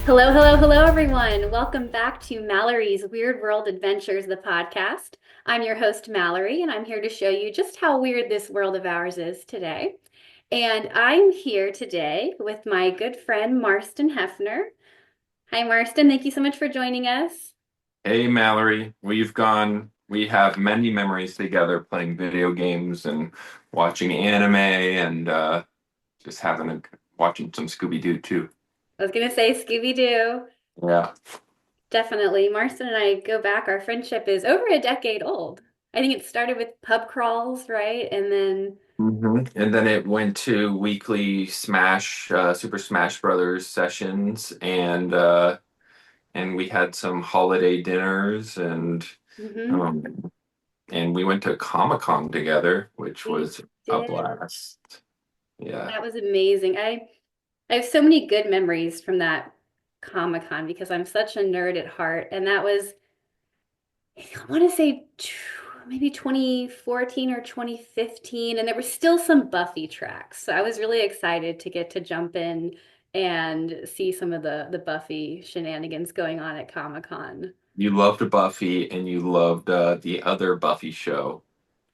Hello, hello, hello, everyone. Welcome back to Mallory's Weird World Adventures, the podcast. I'm your host, Mallory, and I'm here to show you just how weird this world of ours is today. And I'm here today with my good friend, Marston Hefner. Hi, Marston. Thank you so much for joining us. Hey Mallory, we have many memories together playing video games and watching anime and just watching some Scooby Doo too. I was going to say Scooby Doo. Yeah. Definitely. Marston and I go back. Our friendship is over a decade old. I think it started with pub crawls, right? And then And then it went to weekly Super Smash Brothers sessions and we had some holiday dinners mhm, um, and we went to Comic-Con together, which we was a did. blast. Yeah. That was amazing. I have so many good memories from that Comic-Con because I'm such a nerd at heart. And that was, I want to say maybe 2014 or 2015. And there were still some Buffy tracks. So I was really excited to get to jump in and see some of the Buffy shenanigans going on at Comic-Con. You loved Buffy and you loved the other Buffy show.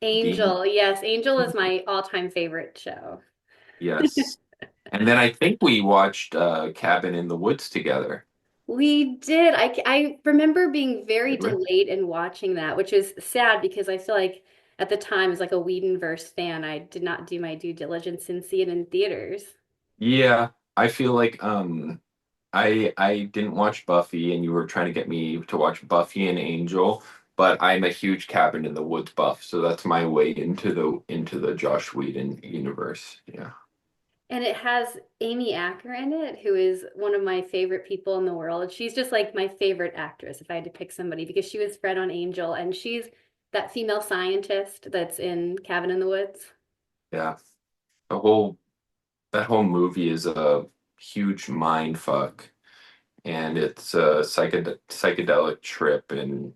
The Angel, yes, Angel is my all-time favorite show. Yes. And then I think we watched Cabin in the Woods together. We did. I remember being very Did we? delayed in watching that, which is sad because I feel like at the time, as like a Whedonverse fan, I did not do my due diligence and see it in theaters. Yeah, I feel like I didn't watch Buffy and you were trying to get me to watch Buffy and Angel, but I'm a huge Cabin in the Woods buff, so that's my way into the Josh Whedon universe. Yeah. And it has Amy Acker in it, who is one of my favorite people in the world. She's just like my favorite actress if I had to pick somebody because she was Fred on Angel and she's that female scientist that's in Cabin in the Woods. Yeah. The whole that whole movie is a huge mind fuck and it's a psychedelic trip and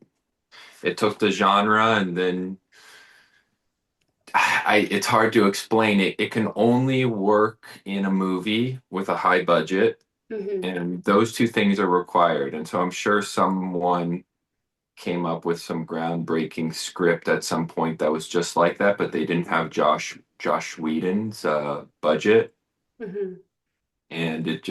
it took the genre and then it's hard to explain it. It can only work in a movie with a high budget, Hmm. and those two things are required. And so I'm sure someone came up with some groundbreaking script at some point that was just like that, but they didn't have Josh Whedon's budget, Hmm. and it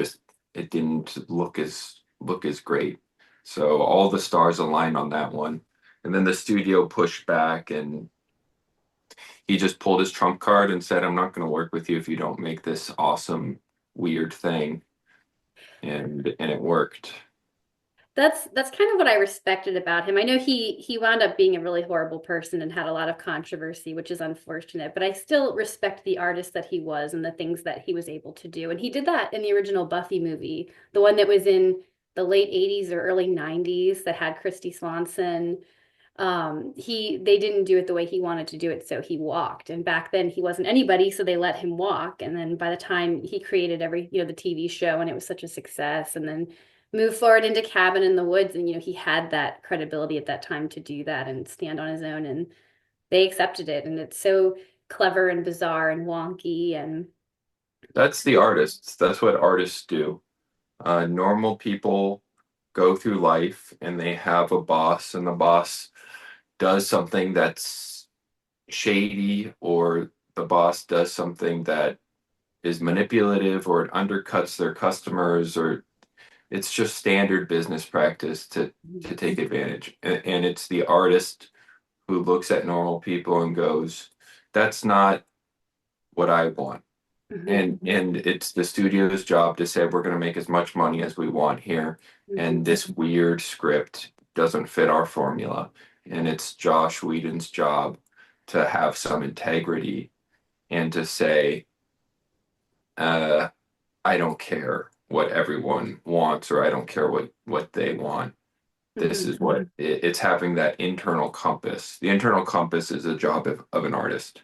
didn't look as great. So all the stars aligned on that one. And then the studio pushed back and he just pulled his trump card and said, I'm not going to work with you if you don't make this awesome, weird thing. And it worked. That's kind of what I respected about him. I know he wound up being a really horrible person and had a lot of controversy, which is unfortunate, but I still respect the artist that he was and the things that he was able to do. And he did that in the original Buffy movie, the one that was in the late 80s or early 90s that had Christy Swanson. They didn't do it the way he wanted to do it, so he walked. And back then he wasn't anybody, so they let him walk. And then by the time he created the TV show and it was such a success, and then moved forward into Cabin in the Woods, and he had that credibility at that time to do that and stand on his own, and they accepted it. And it's so clever and bizarre and wonky and That's the artists. That's what artists do. Normal people go through life and they have a boss, and the boss does something that's shady, or the boss does something that is manipulative, or it undercuts their customers, or it's just standard business practice to take advantage. And it's the artist who looks at normal people and goes, "That's not what I want." Mhm, And it's the studio's job to say we're going to make as much money as we want here, mhm, and this weird script doesn't fit our formula. And it's Josh Whedon's job to have some integrity and to say, uh, I don't care what everyone wants, or I don't care what they want. This mhm. is what it's having that internal compass. The internal compass is a job of an artist.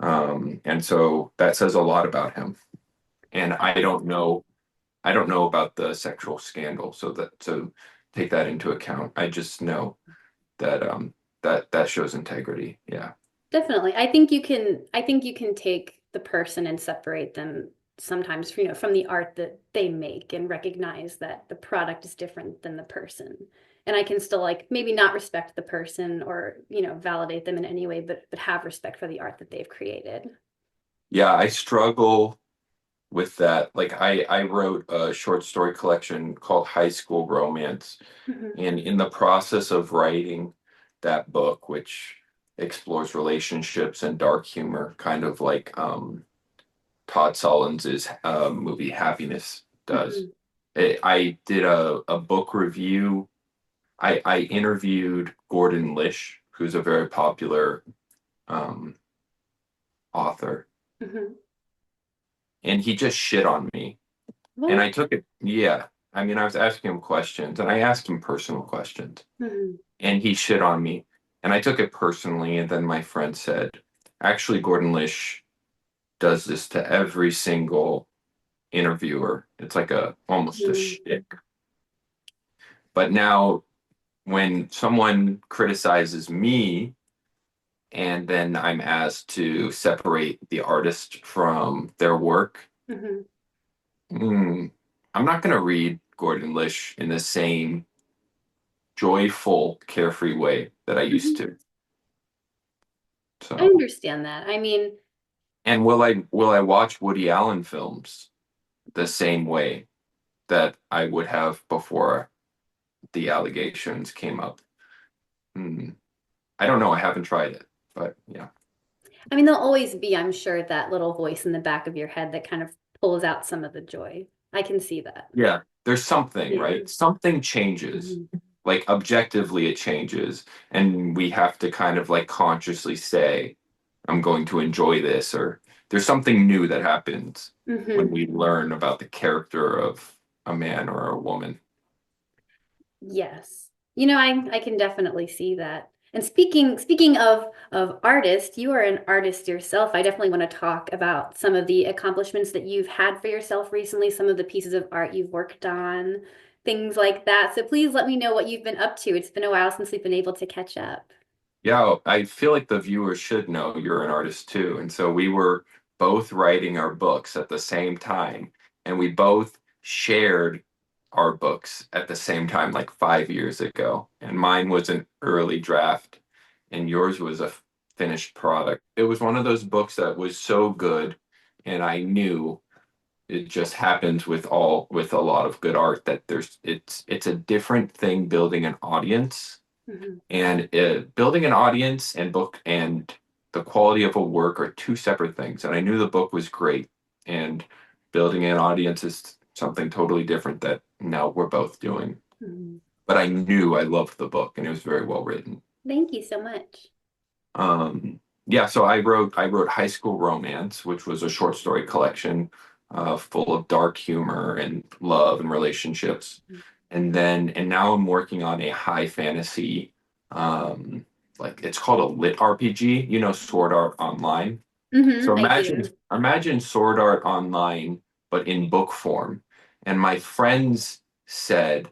And so that says a lot about him. And I don't know about the sexual scandal, so take that into account. I just know that that shows integrity. Yeah. Definitely. I think you can take the person and separate them sometimes, from the art that they make and recognize that the product is different than the person. And I can still like maybe not respect the person or, validate them in any way, but have respect for the art that they've created. Yeah, I struggle with that. Like I wrote a short story collection called High School Romance. Hmm. And in the process of writing that book, which explores relationships and dark humor, kind of like Todd Solondz's movie Happiness does. Hmm. I did a book review. I interviewed Gordon Lish, who's a very popular um, author, Hmm. and he just shit on me. And I What? took it, yeah. I mean, I was asking him questions, and I asked him personal questions, Hmm. and he shit on me. And I took it personally, and then my friend said, actually, Gordon Lish does this to every single interviewer. It's like a almost a Hmm. shtick. But now when someone criticizes me and then I'm asked to separate the artist from their work, Hmm. mm, I'm not going to read Gordon Lish in the same joyful, carefree way that I used Hmm. to. I So, understand that. I mean, and will I watch Woody Allen films the same way that I would have before the allegations came up? Hmm. I don't know. I haven't tried it, but yeah. there'll always be, I'm sure, that little voice in the back of your head that kind of pulls out some of the joy. I can see that. Yeah, there's something, Yeah. right? Something changes. Hmm. Like objectively it changes. And we have to kind of like consciously say, I'm going to enjoy this, or there's something new that happens when Hmm. we learn about the character of a man or a woman. Yes. I can definitely see that. And speaking of artists, you are an artist yourself. I definitely want to talk about some of the accomplishments that you've had for yourself recently, some of the pieces of art you've worked on, things like that. So please let me know what you've been up to. It's been a while since we've been able to catch up. Yeah, I feel like the viewers should know you're an artist too. And so we were both writing our books at the same time, and we both shared our books at the same time, like 5 years ago. And mine was an early draft, and yours was a finished product. It was one of those books that was so good, and I knew it just happens with a lot of good art that it's a different thing building an audience Mhm. and building an audience and book and the quality of a work are two separate things. And I knew the book was great, and building an audience is something totally different that now we're both doing. Mhm. But I knew I loved the book, and it was very well written. Thank you so much. Yeah, so I wrote High School Romance, which was a short story collection full of dark humor and love and relationships. And now I'm working on a high fantasy, um, like it's called a lit RPG, Sword Art Online. So I imagine do. imagine Sword Art Online, but in book form. And my friends said,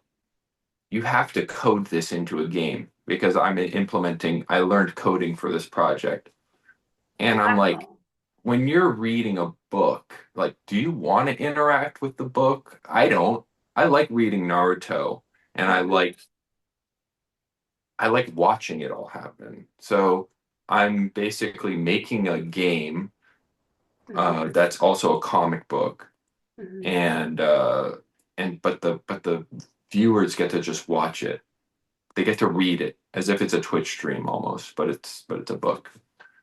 you have to code this into a game because I learned coding for this project. And I'm like, Wow. when you're reading a book, like, do you want to interact with the book? I don't. I like reading Naruto and Mhm. I like watching it all happen. So I'm basically making a game Mhm. that's also a comic book Mhm. and but the viewers get to just watch it. They get to read it as if it's a Twitch stream almost, but it's a book.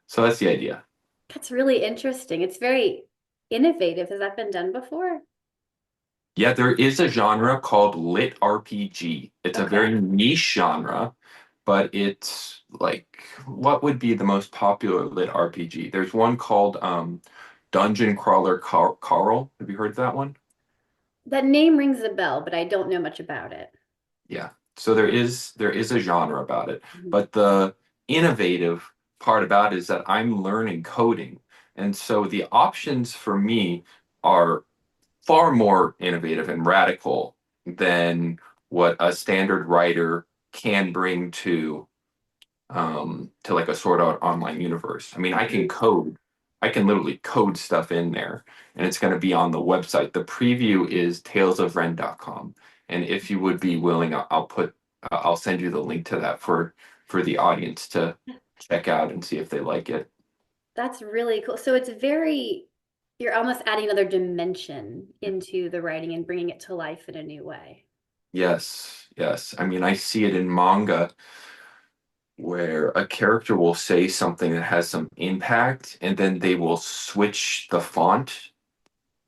So that's the idea. That's really interesting. It's very innovative. Has that been done before? Yeah, there is a genre called lit RPG. It's a very Okay. niche genre, but it's like what would be the most popular lit RPG? There's one called Dungeon Crawler Carl. Have you heard of that one? That name rings a bell, but I don't know much about it. Yeah. So there is a genre about it, Mhm. but the innovative part about it is that I'm learning coding. And so the options for me are far more innovative and radical than what a standard writer can bring to like a Sword Art Online universe. I mean, I can Mhm. code. I can literally code stuff in there and it's going to be on the website. The preview is talesofren.com. And if you would be willing, I'll send you the link to that for the audience to check out and see if they like it. That's really cool. So it's very, you're almost adding another dimension into the writing and bringing it to life in a new way. Yes, yes. I mean, I see it in manga where a character will say something that has some impact and then they will switch the font.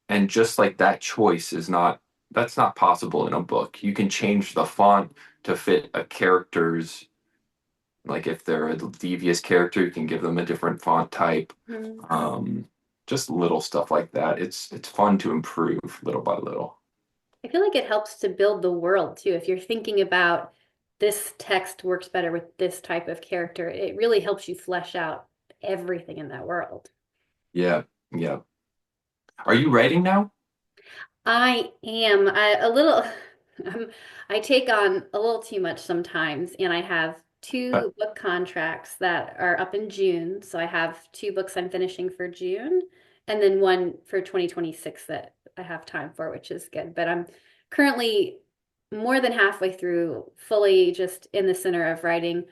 And just like that choice is not, that's not possible in a book. You can change the font to fit a character's, like if they're a devious character, you can give them a different font type. Mhm. Um, just little stuff like that. It's fun to improve little by little. I feel like it helps to build the world too. If you're thinking about this text works better with this type of character, it really helps you flesh out everything in that world. Yeah, yeah. Are you writing now? I am a little, um, I take on a little too much sometimes, and I have Uh, two book contracts that are up in June. So I have two books I'm finishing for June, and then one for 2026 that I have time for, which is good. But I'm currently more than halfway through, fully just in the center of writing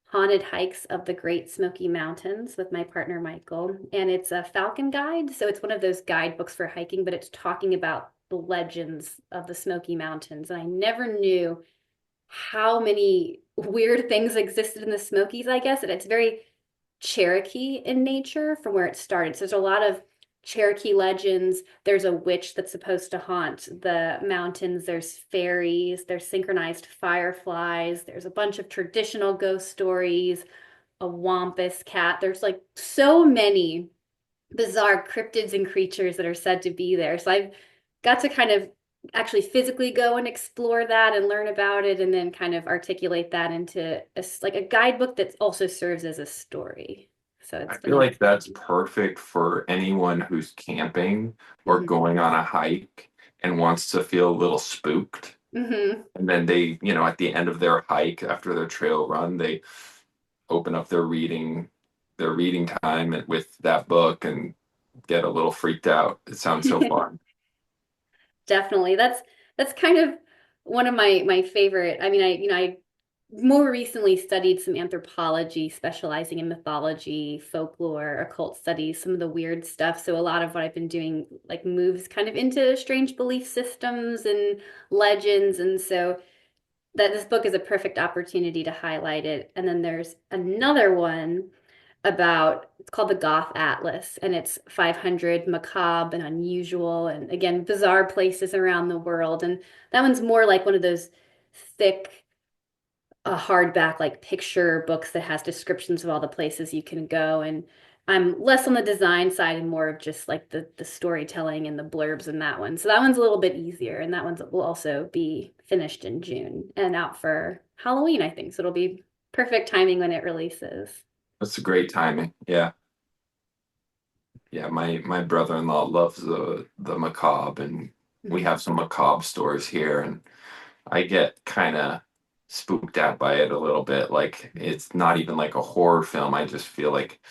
Haunted Hikes of the Great Smoky Mountains with my partner Michael. And it's a Falcon guide. So it's one of those guidebooks for hiking, but it's talking about the legends of the Smoky Mountains. And I never knew how many weird things existed in the Smokies, I guess. And it's very Cherokee in nature from where it started. So there's a lot of Cherokee legends. There's a witch that's supposed to haunt the mountains. There's fairies. There's synchronized fireflies. There's a bunch of traditional ghost stories, a wampus cat. There's like so many bizarre cryptids and creatures that are said to be there. So I've got to kind of actually physically go and explore that and learn about it and then kind of articulate that into like a guidebook that also serves as a story. So I it's been feel like that's interesting. perfect for anyone who's camping or Hmm. going on a hike and wants to feel a little spooked. Hmm. And then they, at the end of their hike after their trail run, they open up their reading time with that book and get a little freaked out. It sounds so fun. Definitely. That's kind of one of my favorite. I mean, I more recently studied some anthropology, specializing in mythology, folklore, occult studies, some of the weird stuff. So a lot of what I've been doing like moves kind of into strange belief systems and legends. And so that this book is a perfect opportunity to highlight it. And then there's another one about it's called the Goth Atlas, and it's 500 macabre and unusual and again bizarre places around the world. And that one's more like one of those thick hardback like picture books that has descriptions of all the places you can go. And I'm less on the design side and more of just like the storytelling and the blurbs in that one. So that one's a little bit easier, and that one will also be finished in June and out for Halloween, I think. So it'll be perfect timing when it releases. That's a great timing. Yeah. Yeah, my brother-in-law loves the macabre and we Mhm. have some macabre stores here and I get kind of spooked out by it a little bit. Like it's not even like a horror film. I just feel like,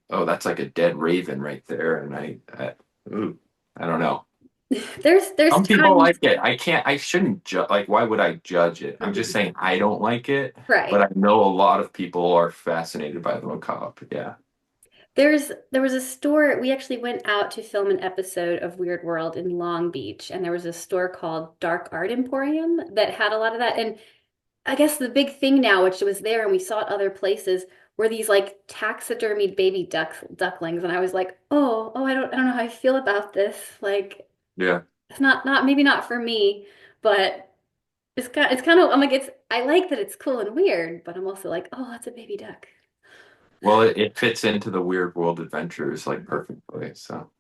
oh, that's like a dead raven right there, and ooh, I don't know. There's Some people times, like it. I shouldn't judge. Like, why would I judge it? I'm just mhm, saying I don't like it, but right. I know a lot of people are fascinated by the macabre. Yeah, There was a store, we actually went out to film an episode of Weird World in Long Beach, and there was a store called Dark Art Emporium that had a lot of that. And I guess the big thing now, which was there and we saw it other places, were these like taxidermied baby ducklings. And I was like, oh, I don't know how I feel about this. Like yeah. it's not maybe not for me, but it's kind of I'm like it's I like that it's cool and weird, but I'm also like, oh, that's a baby duck. Well, it fits into the Weird World Adventures like perfectly. So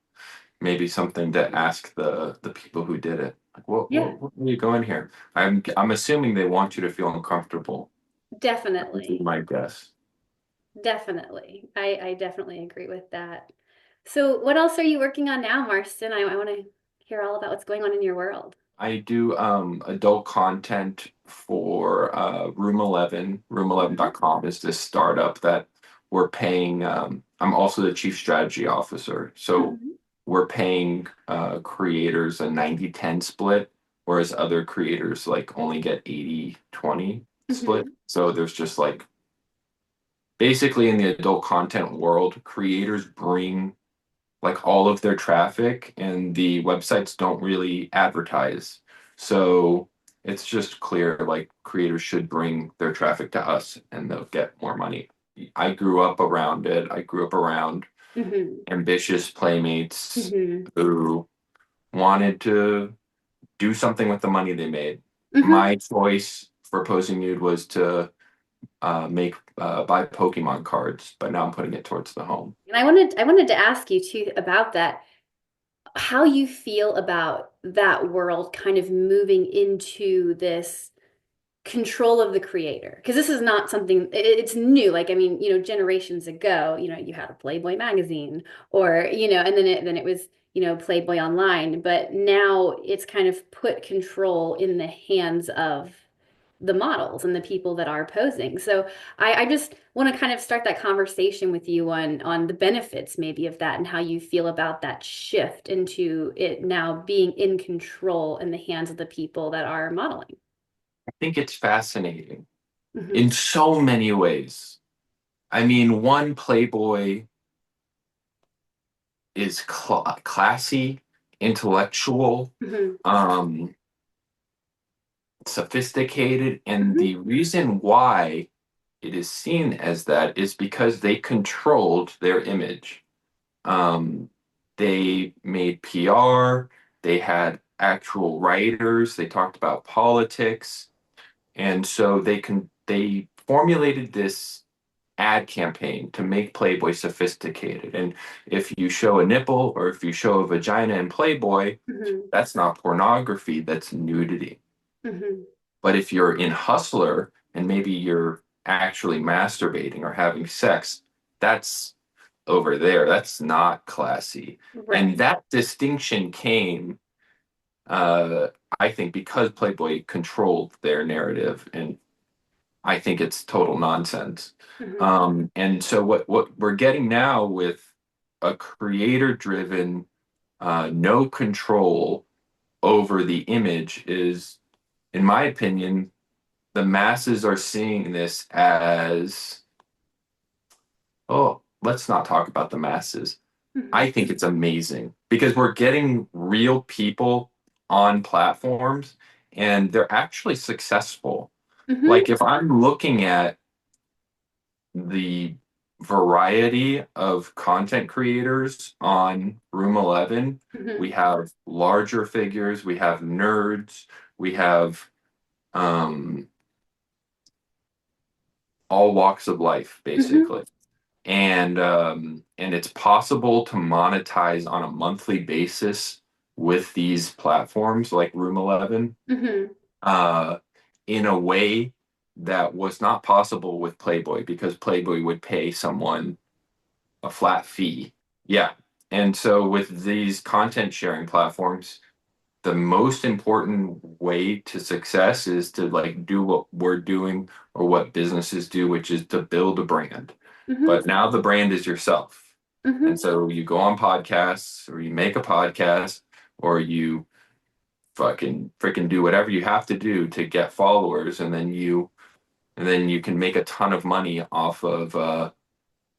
maybe something to ask the people who did it. Like, Yeah, what are you going here? I'm assuming they want you to feel uncomfortable. That would be definitely. my guess. Definitely. I definitely agree with that. So what else are you working on now, Marston? I want to hear all about what's going on in your world. I do adult content for Room 11. Mhm. Room11.com is this startup that we're paying, I'm also the chief strategy officer. So Mhm. we're paying creators a 90-10 split, whereas other creators like only get 80-20 split. Mhm. So there's just like basically in the adult content world, creators bring like all of their traffic and the websites don't really advertise. So it's just clear like creators should bring their traffic to us and they'll get more money. I grew up around it. I grew up around Mhm. ambitious playmates Mhm. who wanted to do something with the money they made. Mhm. My choice for posing nude was to make buy Pokemon cards, but now I'm putting it towards the home. And I wanted to ask you too about that, how you feel about that world kind of moving into this control of the creator, because this is not something, it's new. Like, I mean, generations ago, you had a Playboy magazine, or and then it was, Playboy online, but now it's kind of put control in the hands of the models and the people that are posing. So I just want to kind of start that conversation with you on the benefits maybe of that, and how you feel about that shift into it now being in control in the hands of the people that are modeling. I think it's fascinating Hmm. in so many ways. I mean, one, Playboy is classy, intellectual, Hmm. um, sophisticated, and Hmm. the reason why it is seen as that is because they controlled their image. Um, they made PR, they had actual writers, they talked about politics, and so they formulated this ad campaign to make Playboy sophisticated. And if you show a nipple or if you show a vagina in Playboy, Hmm. that's not pornography, that's nudity. Hmm. But if you're in Hustler and maybe you're actually masturbating or having sex, that's over there. That's not classy. Right. And that distinction came, uh, I think, because Playboy controlled their narrative, and I think it's total nonsense. Hmm. And so what we're getting now with a creator-driven, no control over the image is, in my opinion, the masses are seeing this as, oh, let's not talk about the masses. Hmm. I think it's amazing because we're getting real people on platforms and they're actually successful. Hmm. Like if I'm looking at the variety of content creators on Room 11, Hmm. we have larger figures, we have nerds, we have um, all walks of life, Hmm. basically. And it's possible to monetize on a monthly basis with these platforms like Room 11 Hmm. uh, in a way that was not possible with Playboy because Playboy would pay someone a flat fee. Yeah. And so with these content sharing platforms, the most important way to success is to like do what we're doing or what businesses do, which is to build a brand. Hmm. But now the brand is yourself. And Hmm. so you go on podcasts or you make a podcast or you fucking freaking do whatever you have to do to get followers and then you can make a ton of money off of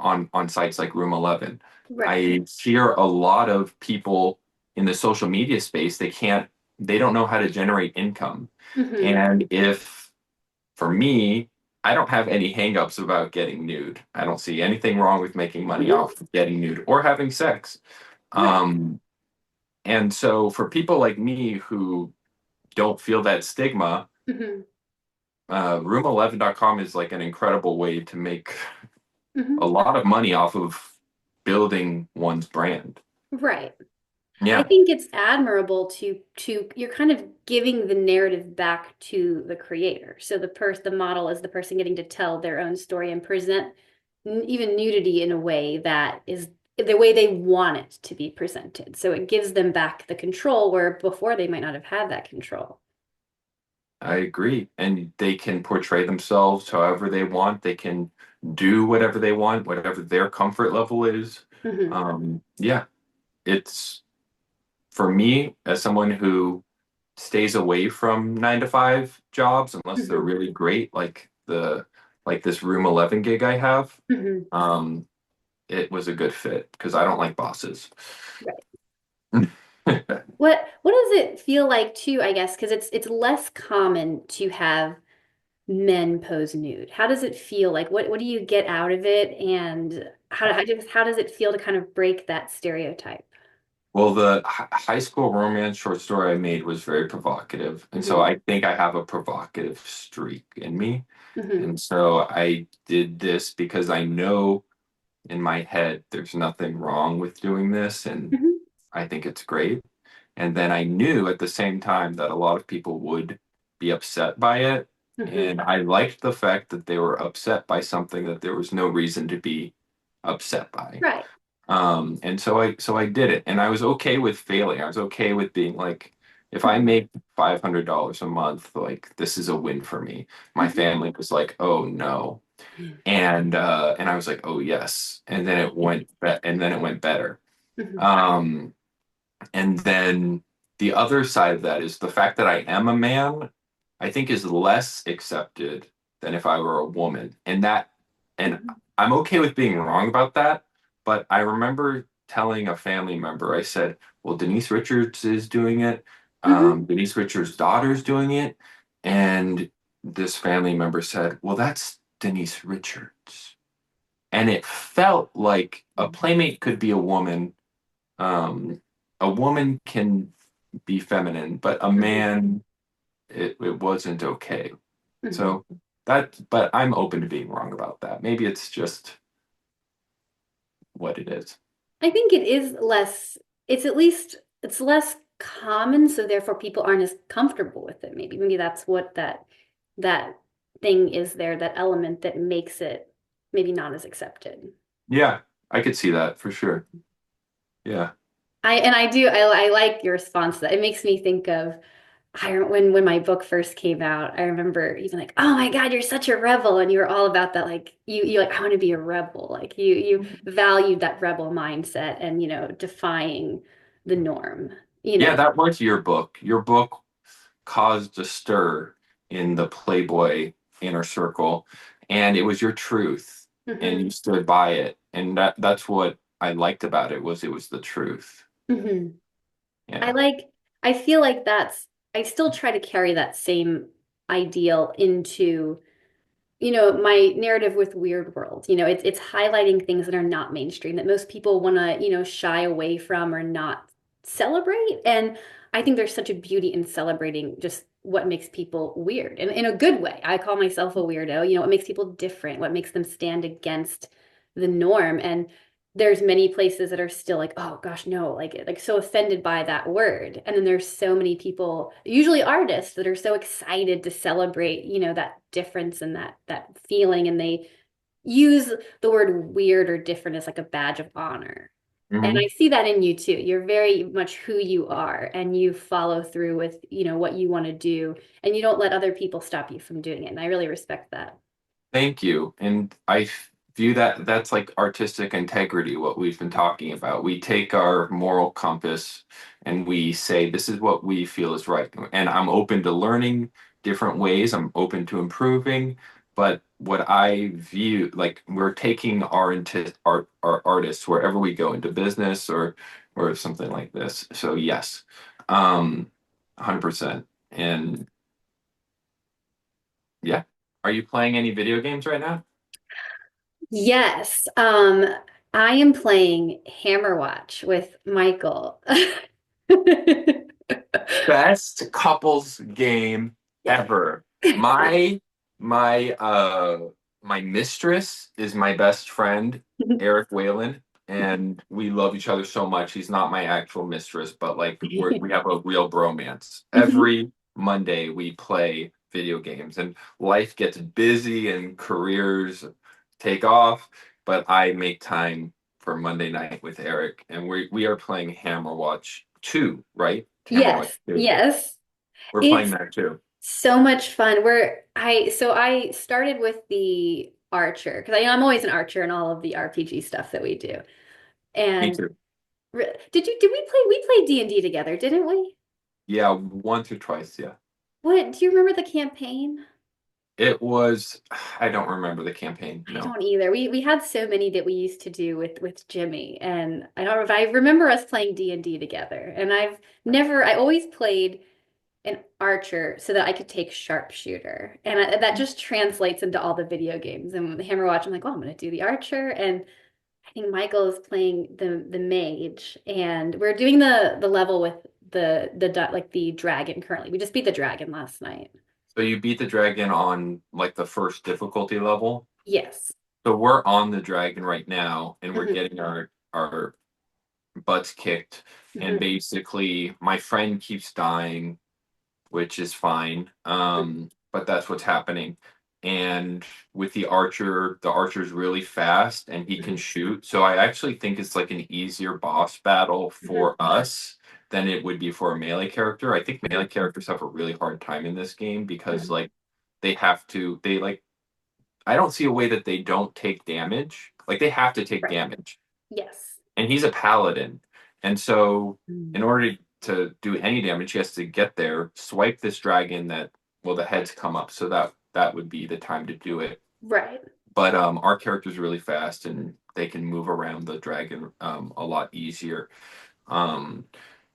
on sites like Room 11. Right. I hear a lot of people in the social media space, they don't know how to generate income. Hmm. And if, for me, I don't have any hangups about getting nude. I don't see anything wrong with making money Hmm. off of getting nude or having sex. Right. Um, and so for people like me who don't feel that stigma, Hmm. room11.com is like an incredible way to make Hmm. a lot of money off of building one's brand. Right. I Yeah. think it's admirable to you're kind of giving the narrative back to the creator. So the model is the person getting to tell their own story and present even nudity in a way that is the way they want it to be presented. So it gives them back the control where before they might not have had that control. I agree. And they can portray themselves however they want. They can do whatever they want, whatever their comfort level is. Hmm. Yeah, it's for me as someone who stays away from 9 to 5 jobs unless they're Hmm. really great, like this Room 11 gig I have. Hmm. Um, it was a good fit because I don't like bosses. Right. What does it feel like too, I guess, because it's less common to have men pose nude. How does it feel? Like what do you get out of it? And how does it feel to kind of break that stereotype? Well, the high school romance short story I made was very provocative. And so Hmm. I think I have a provocative streak in me. Hmm. And so I did this because I know in my head there's nothing wrong with doing this. And Hmm. I think it's great. And then I knew at the same time that a lot of people would be upset by it. Hmm. And I liked the fact that they were upset by something that there was no reason to be upset by. Right. And so I did it, and I was okay with failing. I was okay with being like, if I Hmm. make $500 a month, like this is a win for me. My Hmm. family was like, oh no, and I was like, oh yes, and then it went better. Hmm. Um, and then the other side of that is the fact that I am a man, I think is less accepted than if I were a woman. And I'm okay with being wrong about that, but I remember telling a family member, I said, well, Denise Richards is doing it. Hmm. Denise Richards' daughter's doing it. And this family member said, well, that's Denise Richards. And it felt like a playmate could be a woman, a woman can be feminine, but a Hmm. man, it wasn't okay. Hmm. So but I'm open to being wrong about that. Maybe it's just what it is. I think it is less, it's at least, it's less common, so therefore people aren't as comfortable with it. Maybe that's what that thing is there, that element that makes it maybe not as accepted. Yeah, I could see that for sure. Yeah. I like your response to that. It makes me think of when my book first came out, I remember even like, oh my God, you're such a rebel. And you were all about that, like you like, I want to be a rebel. Like you valued that rebel mindset and defying the norm, you Yeah, know. that was your book. Your book caused a stir in the Playboy inner circle, and it was your truth, and Hmm. you stood by it. And that's what I liked about it was the truth. Hmm. I Yeah. like, I feel like I still try to carry that same ideal into my narrative with Weird World. It's highlighting things that are not mainstream that most people want to, shy away from or not celebrate. And I think there's such a beauty in celebrating just what makes people weird and in a good way. I call myself a weirdo, what makes people different, what makes them stand against the norm. And there's many places that are still like, oh gosh, no, like so offended by that word. And then there's so many people, usually artists, that are so excited to celebrate, that difference and that feeling, and they use the word weird or different as like a badge of honor. And I Hmm. see that in you too. You're very much who you are and you follow through with, what you want to do, and you don't let other people stop you from doing it. And I really respect that. Thank you. And I view that that's like artistic integrity, what we've been talking about. We take our moral compass and we say, this is what we feel is right. And I'm open to learning different ways. I'm open to improving. But what I view, like we're taking our artists wherever we go into business or something like this. So yes, 100%. And yeah. Are you playing any video games right now? Yes, I am playing Hammer Watch with Michael. Best couples game Yeah. ever. My my my mistress is my best friend, Eric Whalen, and we love each other so much. He's not my actual mistress, but like we have a real bromance. Every Monday we play video games and life gets busy and careers take off, but I make time for Monday night with Eric and we are playing Hammer Watch 2, right? Hammer Watch Yes, 2. yes. We're playing It's that too. So much fun. I started with the archer because I'm always an archer in all of the RPG stuff that we do. Me And too. did we played D&D together, didn't we? Yeah, once or twice, yeah. What do you remember the campaign? It was, I don't remember the campaign, I no. don't either. We had so many that we used to do with Jimmy, and I don't know if I remember us playing D&D together. And I always played an archer so that I could take sharpshooter. And that just translates into all the video games. And with Hammerwatch, I'm like, oh, I'm going to do the archer. And I think Michael is playing the mage, and we're doing the level with like the dragon currently. We just beat the dragon last night. So you beat the dragon on like the first difficulty level. Yes. So we're on the dragon right now and we're Hmm. getting our butts kicked. And Hmm. basically my friend keeps dying, which is fine. But that's what's happening. And with the archer's really fast and he can Hmm. shoot. So I actually think it's like an easier boss battle Hmm. for us than it would be for a melee character. I think Hmm. melee characters have a really hard time in this game because Hmm. like they like I don't see a way that they don't take damage. Like they have to take Right. damage. Yes. And he's a paladin. And so in Mm. order to do any damage, he has to get there, swipe this dragon that well the heads come up. So that would be the time to do it. Right. But our character's really fast and they can move around the dragon a lot easier. Um,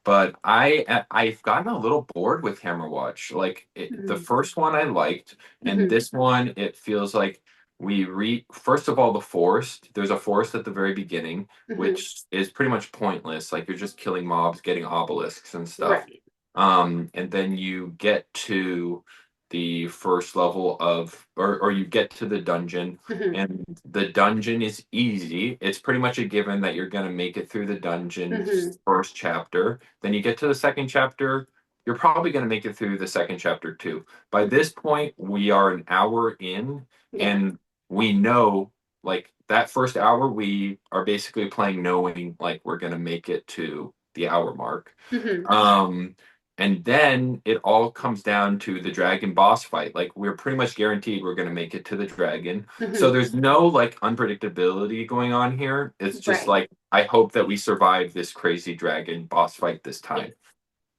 but I've gotten a little bored with Hammerwatch. Like the Mm. first one I liked, and Hmm. this one it feels like we read first of all the forest. There's a forest at the very beginning, Hmm. which is pretty much pointless. Like you're just killing mobs, getting obelisks and stuff. Right. And then you get to the first level of, or you get to the dungeon, Hmm. and the dungeon is easy. It's pretty much a given that you're going to make it through the dungeon's Hmm. first chapter. Then you get to the second chapter, you're probably going to make it through the second chapter too. By Hmm. this point, we are an hour in, Yeah. and we know like that first hour, we are basically playing knowing like we're going to make it to the hour mark. Hmm. Um, and then it all comes down to the dragon boss fight. Like we're pretty much guaranteed we're going to make it to the dragon. So Hmm. there's no like unpredictability going on here. It's just Right. like I hope that we survive this crazy dragon boss fight this Yeah. time.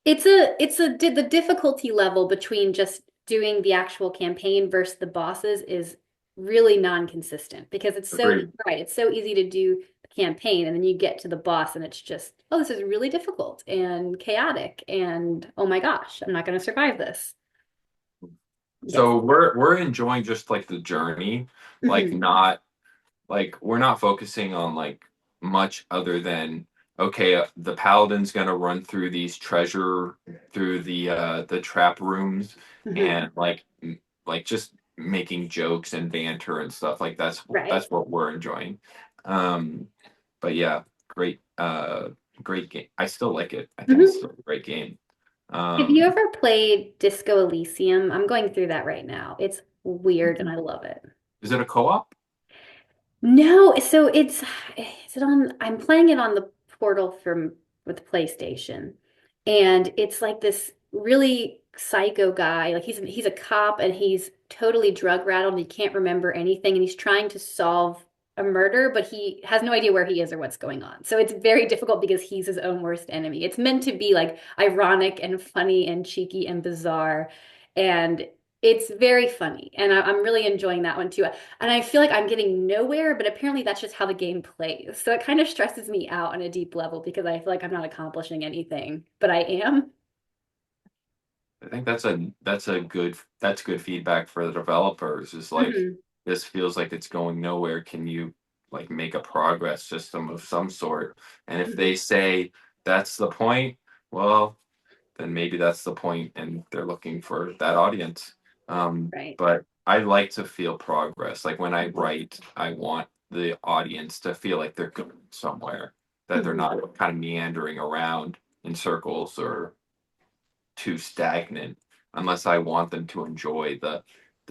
The difficulty level between just doing the actual campaign versus the bosses is really non-consistent because Agreed. it's so easy to do the campaign and then you get to the boss and it's just, oh, this is really difficult and chaotic and oh my gosh, I'm not going to survive this. Yes. So we're enjoying just like the journey, like Hmm. not like we're not focusing on like much other than okay, the paladin's gonna run through these treasure through the trap rooms Hmm. and like just making jokes and banter and stuff like Right. that's what we're enjoying. Um, but yeah, great game. I still like it. I think it's Hmm. still a great game. Have you Um, ever played Disco Elysium? I'm going through that right now. It's weird and I love it. is it a co-op? No, so is it on I'm playing it on the portal from with PlayStation. And it's like this really psycho guy. Like he's a cop and he's totally drug rattled and he can't remember anything and he's trying to solve a murder, but he has no idea where he is or what's going on. So it's very difficult because he's his own worst enemy. It's meant to be like ironic and funny and cheeky and bizarre. And it's very funny. And I'm really enjoying that one too. And I feel like I'm getting nowhere, but apparently that's just how the game plays. So it kind of stresses me out on a deep level because I feel like I'm not accomplishing anything, but I am. I think that's good feedback for the developers is like Hmm. this feels like it's going nowhere. Can you like make a progress system of some sort? And if Hmm. they say that's the point, well, then maybe that's the point and they're looking for that audience. Right. But I like to feel progress. Like when I Hmm. write, I want the audience to feel like they're going somewhere, that they're Hmm. not kind of meandering around in circles or too stagnant unless I want them to enjoy the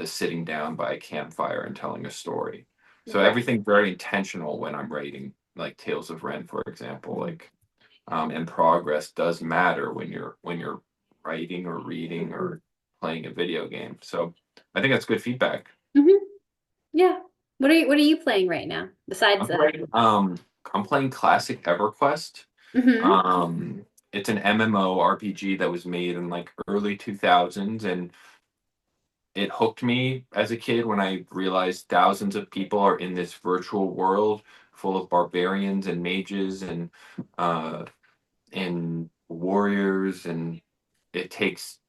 sitting down by a campfire and telling a story. So Right. everything's very intentional when I'm writing, like Tales of Ren, for example. Like and progress does matter when you're writing or reading or playing a video game. So I think that's good feedback. Hmm. Yeah. What are you playing right now besides I'm playing, I'm playing classic EverQuest. hmm It's an MMORPG that was made in like early 2000s, and it hooked me as a kid when I realized thousands of people are in this virtual world full of barbarians and mages uh and warriors, and it takes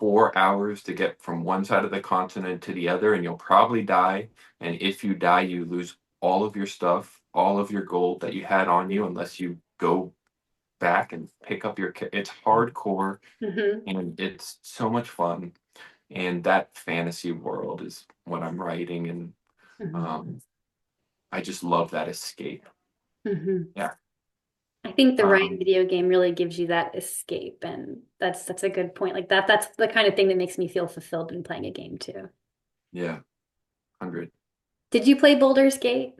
4 hours to get from one side of the continent to the other, and you'll probably die. And if you die, you lose all of your stuff, all of your gold that you had on you, unless you go back and pick up your. It's hardcore, hmm and it's so much fun. And that fantasy world is what I'm writing, and hmm um, I just love that escape. hmm Yeah. I think the right Um, video game really gives you that escape, and that's a good point. Like that's the kind of thing that makes me feel fulfilled in playing a game too. yeah, 100. Did you play Baldur's Gate?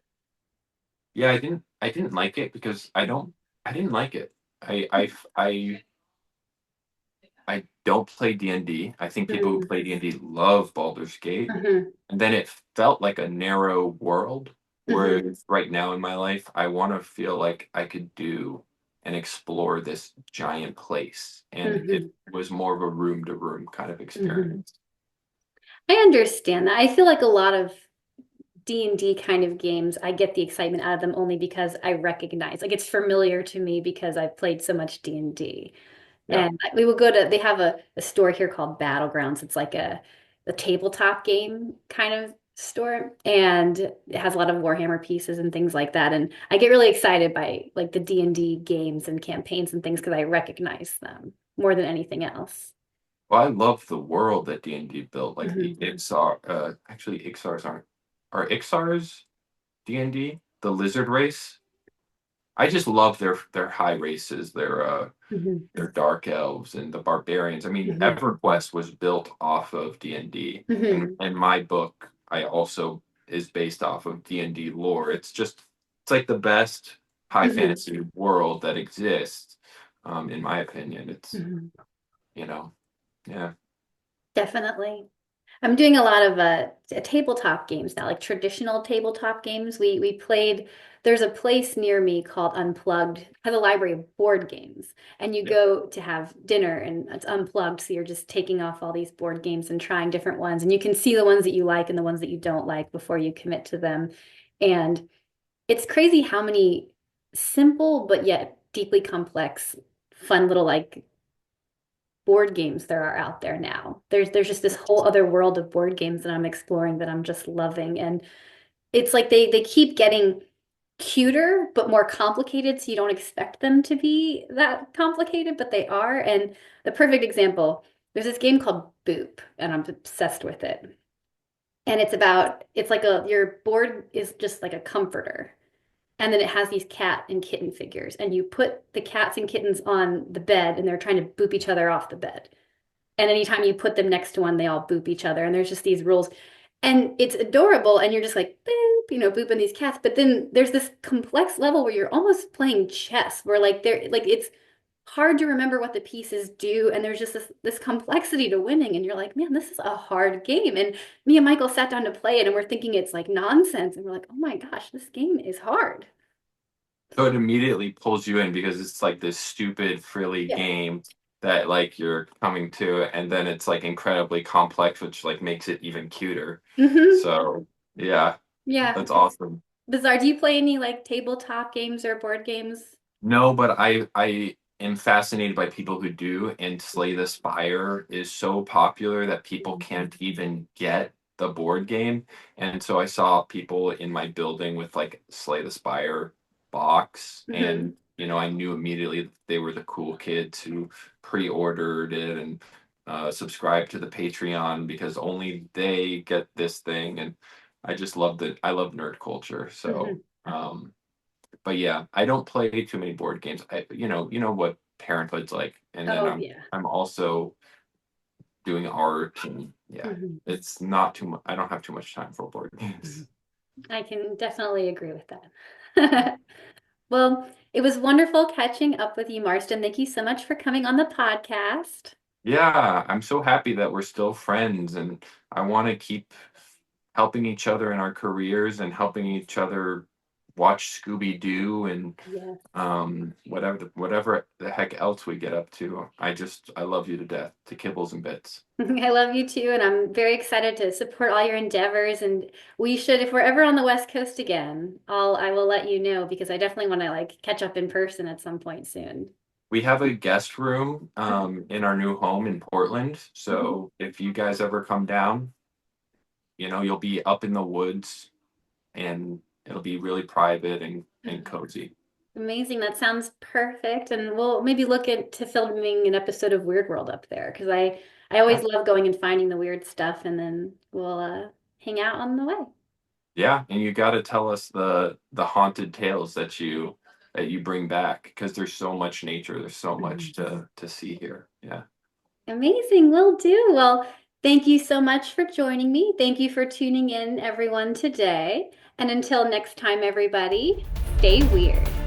Yeah, I didn't like it because I didn't like it. I don't play D&D. I think people who hmm play D&D love Baldur's Gate. hmm And then it felt like a narrow world. hmm Whereas right now in my life, I want to feel like I could do and explore this giant place. And it hmm was more of a room to room kind of hmm experience. I understand that. I feel like a lot of D&D kind of games, I get the excitement out of them only because I recognize, like it's familiar to me because I've played so much D&D. Yeah. And we will go to, they have a store here called Battlegrounds. It's like a tabletop game kind of store. And it has a lot of Warhammer pieces and things like that. And I get really excited by like the D&D games and campaigns and things because I recognize them more than anything else. Well, I love the world that D&D built. Like the hmm Ixar, actually Ixars are Ixars D&D, the lizard race. I just love their high races, hmm their dark elves and the barbarians. I mean, hmm EverQuest was built off of D&D, hmm and my book I also is based off of D&D lore. It's like the best high hmm fantasy world that exists, in my opinion. It's hmm you know, yeah, Definitely. I'm doing a lot of tabletop games now, like traditional tabletop games. We played. There's a place near me called Unplugged, it has a library of board games, and you yeah. go to have dinner, and it's unplugged, so you're just taking off all these board games and trying different ones, and you can see the ones that you like and the ones that you don't like before you commit to them. And it's crazy how many simple but yet deeply complex, fun little like board games there are out there now. There's just this whole other world of board games that I'm exploring that I'm just loving. And it's like they keep getting cuter but more complicated, so you don't expect them to be that complicated, but they are. And the perfect example, there's this game called Boop, and I'm obsessed with it. And it's like your board is just like a comforter. And then it has these cat and kitten figures, and you put the cats and kittens on the bed, and they're trying to boop each other off the bed. And anytime you put them next to one, they all boop each other. And there's just these rules. And it's adorable. And you're just like, boop, booping these cats. But then there's this complex level where you're almost playing chess, where like it's hard to remember what the pieces do. And there's just this complexity to winning. And you're like, man, this is a hard game. And me and Michael sat down to play it, and we're thinking it's like nonsense. And we're like, oh my gosh, this game is hard. So it immediately pulls you in because it's like this stupid, frilly Yeah. game that like you're coming to, and then it's like incredibly complex, which like makes it even cuter. hmm So yeah, Yeah. that's It's awesome. bizarre. Do you play any like tabletop games or board games? No, but I am fascinated by people who do, and Slay the Spire is so popular that people can't even get the board game. And so I saw people in my building with like Slay the Spire box, hmm and I knew immediately that they were the cool kids who pre-ordered it and subscribed to the Patreon because only they get this thing. And I just loved it. I love nerd culture. So hmm but yeah, I don't play too many board games. You know what parenthood's like, and then Oh, I'm yeah. I'm also doing art, and yeah, hmm it's not too much. I don't have too much time for board hmm games. I can definitely agree with that. Well, it was wonderful catching up with you, Marston. Thank you so much for coming on the podcast. Yeah, I'm so happy that we're still friends, and I want to keep helping each other in our careers and helping each other watch Scooby Doo and Yes. whatever the heck else we get up to. I love you to death, to kibbles and bits. I love you too, and I'm very excited to support all your endeavors. And we should, if we're ever on the West Coast again, I will let you know because I definitely want to like catch up in person at some point soon. We have a guest room in our new home in Portland, Mhm. so if you guys ever come down, you'll be up in the woods and it'll be really private and cozy. Amazing. That sounds perfect. And we'll maybe look into filming an episode of Weird World up there because I always Yeah. love going and finding the weird stuff, and then we'll hang out on the way. Yeah, and you got to tell us the haunted tales that you bring back because there's so much nature, there's so much to see here. Yeah. Amazing. Will do. Well, thank you so much for joining me. Thank you for tuning in, everyone, today. And until next time, everybody, stay weird.